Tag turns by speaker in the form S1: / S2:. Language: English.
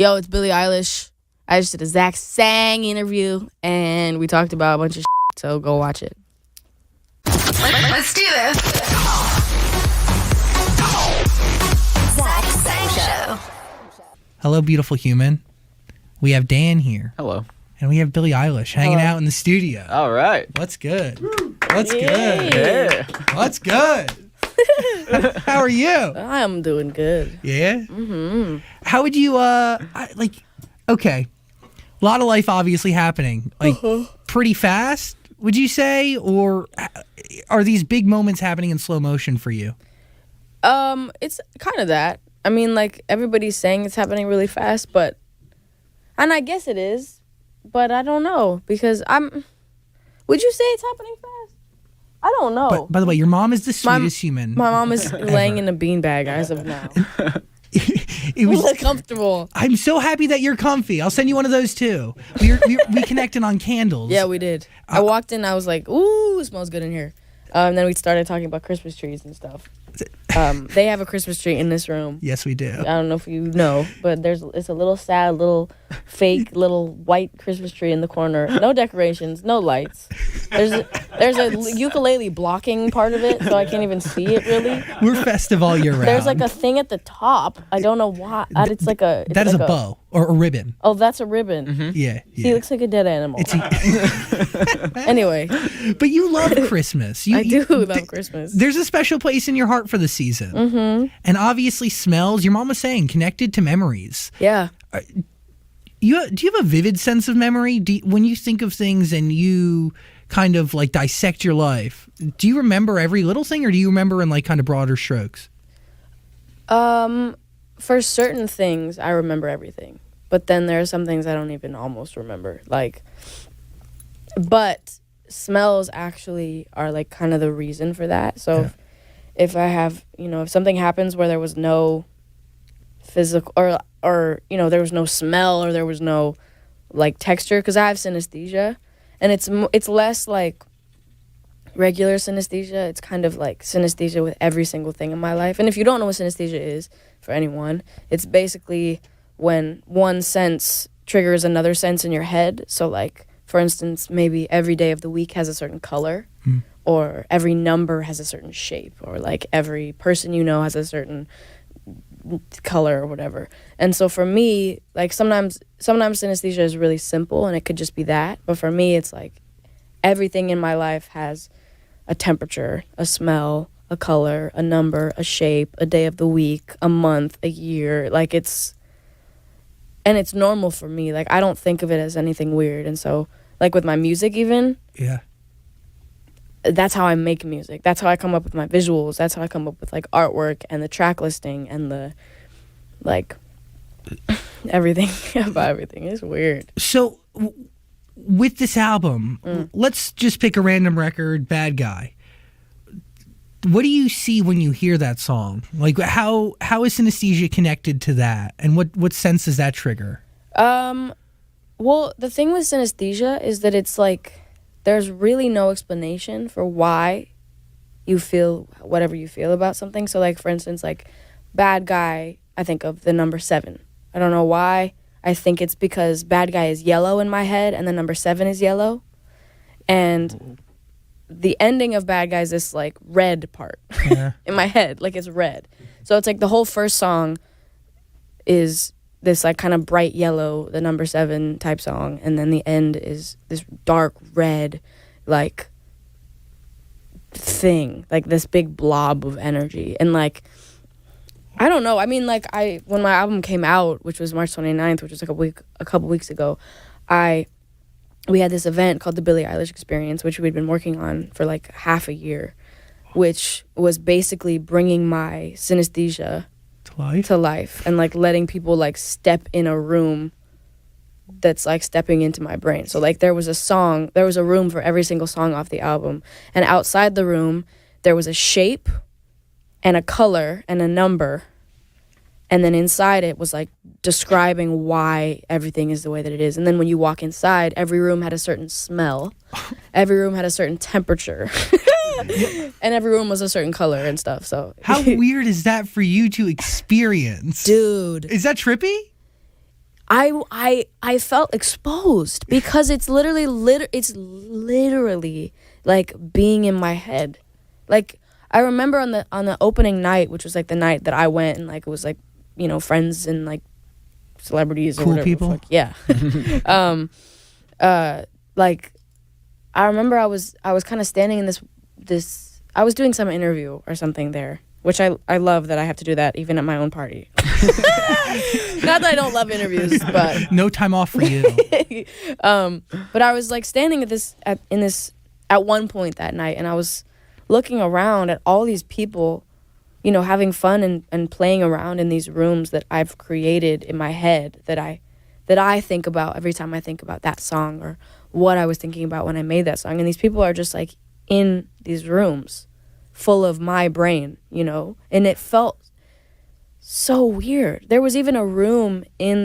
S1: Yo, it's Billie Eilish. I just did a Zach Sang interview, and we talked about a bunch of shit, so go watch it.
S2: Let's do this. Zach Sang Show.
S3: Hello, beautiful human. We have Dan here.
S4: Hello.
S3: And we have Billie Eilish hanging out in the studio.
S4: All right.
S3: What's good? What's good?
S4: Yeah.
S3: What's good? How are you?
S1: I'm doing good.
S3: Yeah? Mm-hmm. How would you, okay. A lot of life obviously happening. Pretty fast, would you say? Or are these big moments happening in slow motion for you?
S1: It's kind of that. I mean, like, everybody's saying it's happening really fast, and I guess it is, but I don't know, because would you say it's happening fast? I don't know.
S3: But, by the way, your mom is the sweetest human.
S1: My mom is laying in a beanbag as of now.
S3: It was
S1: comfortable.
S3: I'm so happy that you're comfy. I'll send you one of those too. We connected on candles.
S1: Yeah, we did. I walked in, I was like, ooh, it smells good in here. And then we started talking about Christmas trees and stuff. They have a Christmas tree in this room.
S3: Yes, we do.
S1: I don't know if you know, but it's a little sad, little fake, little white Christmas tree in the corner. No decorations, no lights. There's a ukulele blocking part of it, so I can't even see it really.
S3: We're festive all year round.
S1: There's like a thing at the top. I don't know why. It's like a.
S3: That is a bow or a ribbon.
S1: Oh, that's a ribbon.
S3: Mm-hmm. Yeah.
S1: He looks like a dead animal. Anyway.
S3: But you love Christmas.
S1: I do love Christmas.
S3: There's a special place in your heart for the season.
S1: Mm-hmm.
S3: And obviously smells, your mom was saying, connected to memories.
S1: Yeah.
S3: Do you have a vivid sense of memory? When you think of things and you kind of like dissect your life, do you remember every little thing, or do you remember in like kind of broader strokes?
S1: For certain things, I remember everything. But then there are some things I don't even almost remember. But smells actually are like kind of the reason for that. So
S3: yeah.
S1: if I have, if something happens where there was no physical or there was no smell or there was no like texture, because I have synesthesia, and it's less like regular synesthesia. It's kind of like synesthesia with every single thing in my life. And if you don't know what synesthesia is, for anyone, it's basically when one sense triggers another sense in your head. So like, for instance, maybe every day of the week has a certain color, or every number has a certain shape, or like every person has a certain color or whatever. And so for me, like sometimes synesthesia is really simple and it could just be that. But for me, it's like everything in my life has a temperature, a smell, a color, a number, a shape, a day of the week, a month, a year. Like it's normal for me. Like I don't think of it as anything weird. And so like with my music even,
S3: yeah,
S1: that's how I make music. That's how I come up with my visuals. That's how I come up with like artwork and the track listing and the like everything about everything. It's weird.
S3: So with this album, let's just pick a random record, Bad Guy. What do you see when you hear that song? Like how is synesthesia connected to that? And what sense does that trigger?
S1: Well, the thing with synesthesia is that it's like there's really no explanation for why you feel whatever you feel about something. So like for instance, like Bad Guy, I think of the number 7. I don't know why. I think it's because Bad Guy is yellow in my head and the number 7 is yellow. And the ending of Bad Guy is this like red part in my head, like it's red. So it's like the whole first song is this like kind of bright yellow, the number 7 type song, and then the end is this dark red like thing, like this big blob of energy. And like I don't know, I mean like when my album came out, which was March 29th, which was like a couple weeks ago, we had this event called the Billie Eilish Experience, which we'd been working on for like half a year, which was basically bringing my synesthesia to life and like letting people like step in a room that's like stepping into my brain. So like there was a room for every single song off the album, and outside the room there was a shape and a color and a number, and then inside it was like describing why everything is the way that it is. And then when you walk inside, every room had a certain smell, every room had a certain temperature, and every room was a certain color and stuff. So
S3: how weird is that for you to experience?
S1: Dude.
S3: Is that trippy?
S1: I felt exposed because it's literally like being in my head. Like I remember on the opening night, which was like the night that I went, and like it was like, you know, friends and like celebrities or
S3: Cool
S1: whatever.
S3: people?
S1: Like, yeah. Like I remember I was kind of standing in this I was doing some interview or something there, which I love that I have to do that even at my own party. Not that I don't love interviews, but
S3: No time off for you.
S1: but I was like standing at one point that night, and I was looking around at all these people, you know, having fun and playing around in these rooms that I've created in my head that I think about every time I think about that song or what I was thinking about when I made that song. And these people are just like in these rooms full of my brain, you know, and it felt so weird. There was even a room in